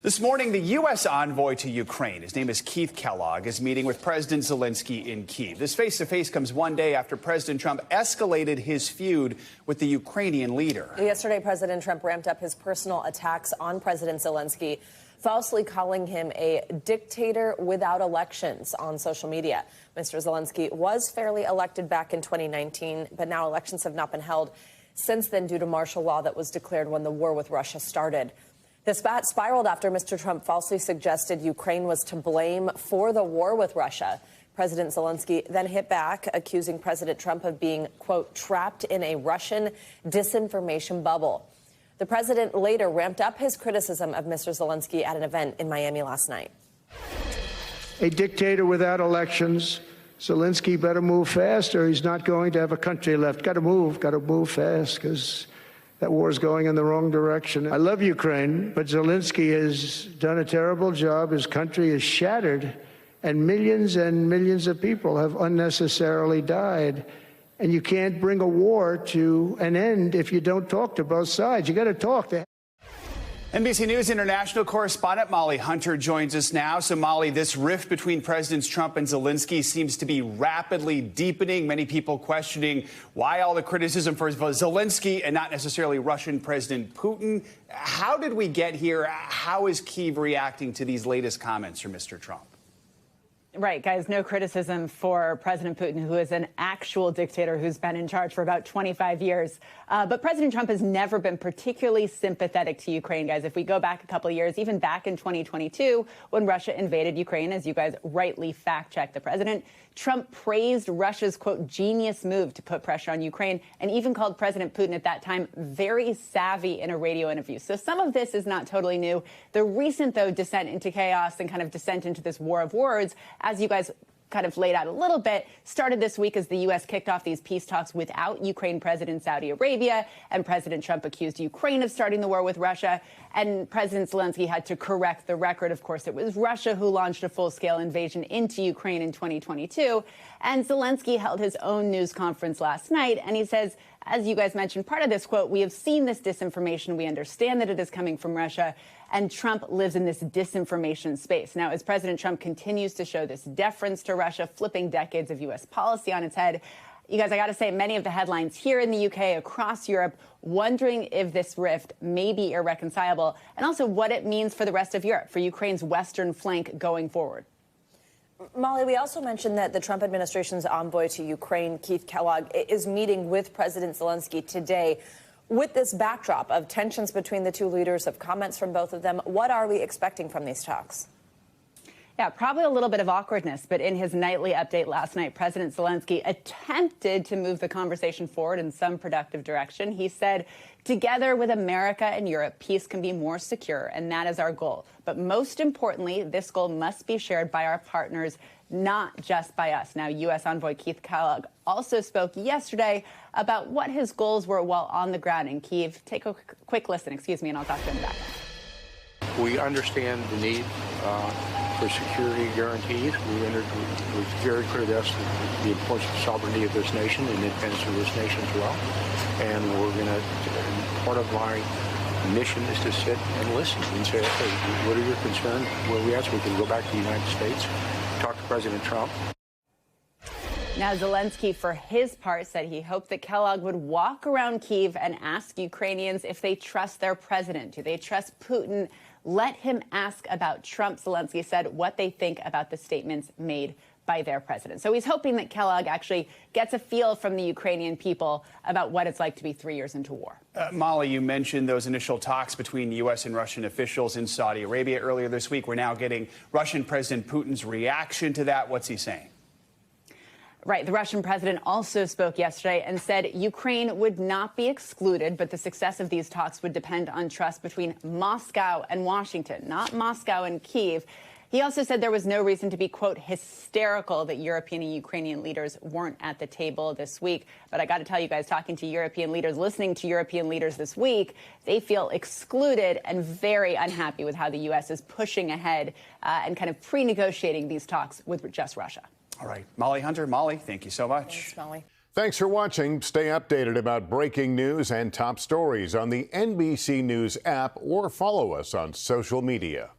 This morning, the U.S. envoy to Ukraine, his name is Keith Kellogg, is meeting with President Zelensky in Kyiv. This face-to-face comes one day after President Trump escalated his feud with the Ukrainian leader. Yesterday, President Trump ramped up his personal attacks on President Zelensky, falsely calling him a dictator without elections on social media. Mr. Zelensky was fairly elected back in 2019, but now elections have not been held since then due to martial law that was declared when the war with Russia started. The spat spiraled after Mr. Trump falsely suggested Ukraine was to blame for the war with Russia. President Zelensky then hit back, accusing President Trump of being, quote, trapped in a Russian disinformation bubble. The president later ramped up his criticism of Mr. Zelensky at an event in Miami last night. A dictator without elections. Zelensky better move fast or he's not going to have a country left. Got to move fast because that war is going in the wrong direction. I love Ukraine, but Zelensky has done a terrible job. His country is shattered, and millions of people have unnecessarily died. And you can't bring a war to an end if you don't talk to both sides. You got to talk to. NBC News international correspondent Molly Hunter joins us now. So, Molly, this rift between Presidents Trump and Zelensky seems to be rapidly deepening. Many people questioning why all the criticism for Zelensky and not necessarily Russian President Putin. How did we get here? How is Kyiv reacting to these latest comments from Mr. Trump? Right, guys, no criticism for President Putin, who is an actual dictator who's been in charge for about 25 years. But President Trump has never been particularly sympathetic to Ukraine, guys. If we go back a couple of years, even back in 2022, when Russia invaded Ukraine, as you guys rightly fact-checked the president, Trump praised Russia's, quote, genius move to put pressure on Ukraine and even called President Putin at that time very savvy in a radio interview. So some of this is not totally new. The recent, though, descent into chaos and kind of descent into this war of words, as you guys kind of laid out a little bit, started this week as the U.S. kicked off these peace talks without Ukraine President Saudi Arabia, and President Trump accused Ukraine of starting the war with Russia, and President Zelensky had to correct the record. Of course, it was Russia who launched a full-scale invasion into Ukraine in 2022, and Zelensky held his own news conference last night, and he says, as you guys mentioned, part of this, quote, we have seen this disinformation. We understand that it is coming from Russia, and Trump lives in this disinformation space. Now, as President Trump continues to show this deference to Russia, flipping decades of U.S. policy on its head, you guys, I got to say, many of the headlines here in the U.K., across Europe, wondering if this rift may be irreconcilable, and also what it means for the rest of Europe, for Ukraine's western flank going forward. Molly, we also mentioned that the Trump administration's envoy to Ukraine, Keith Kellogg, is meeting with President Zelensky today. With this backdrop of tensions between the two leaders, of comments from both of them, what are we expecting from these talks? Yeah, probably a little bit of awkwardness, but in his nightly update last night, President Zelensky attempted to move the conversation forward in some productive direction. He said, together with America and Europe, peace can be more secure, and that is our goal. But most importantly, this goal must be shared by our partners, not just by us. Now, U.S. envoy Keith Kellogg also spoke yesterday about what his goals were while on the ground in Kyiv. Take a quick listen, and I'll talk to him back. We understand the need for security guarantees. It was very clear to us the importance of sovereignty of this nation and independence of this nation as well. And we're going to, part of my mission is to sit and listen and say, okay, what are your concerns? Where are we at? So we can go back to the United States, talk to President Trump. Now, Zelensky, for his part, said he hoped that Kellogg would walk around Kyiv and ask Ukrainians if they trust their president. Do they trust Putin? Let him ask about Trump. Zelensky said what they think about the statements made by their president. So he's hoping that Kellogg actually gets a feel from the Ukrainian people about what it's like to be 3 years into war. Molly, you mentioned those initial talks between U.S. and Russian officials in Saudi Arabia earlier this week. We're now getting Russian President Putin's reaction to that. What's he saying? Right. The Russian president also spoke yesterday and said Ukraine would not be excluded, but the success of these talks would depend on trust between Moscow and Washington, not Moscow and Kyiv. He also said there was no reason to be, quote, hysterical that European and Ukrainian leaders weren't at the table this week. But I got to tell you guys, talking to European leaders, listening to European leaders this week, they feel excluded and very unhappy with how the U.S. is pushing ahead and kind of pre-negotiating these talks with just Russia. All right. Molly Hunter. Molly, thank you so much. Thanks, Molly. Thanks for watching. Stay updated about breaking news and top stories on the NBC News app or follow us on social media.